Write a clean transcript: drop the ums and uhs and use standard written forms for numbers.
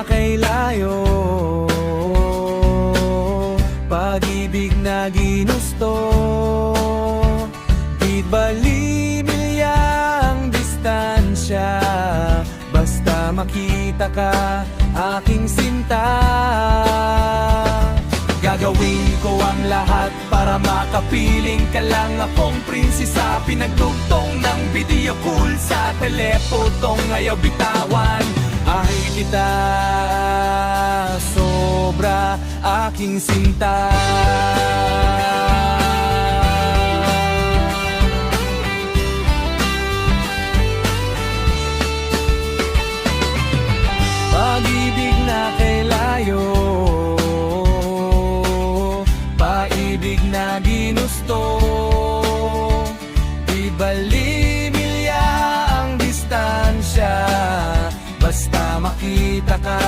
na kay layo, pag-ibig na ginusto. Di bali milya ang distansya, basta makita ka, aking sinta. Gagawin ko ang lahat para makapiling ka lang, akong prinsesa. Pinagdugtong ng video call sa telepotong ayaw bitawan. Ay kita, sobra aking sinta. Pag-ibig na kay layo, pag-ibig na ginusto. Di bali milya ang distansya, basta makita ka,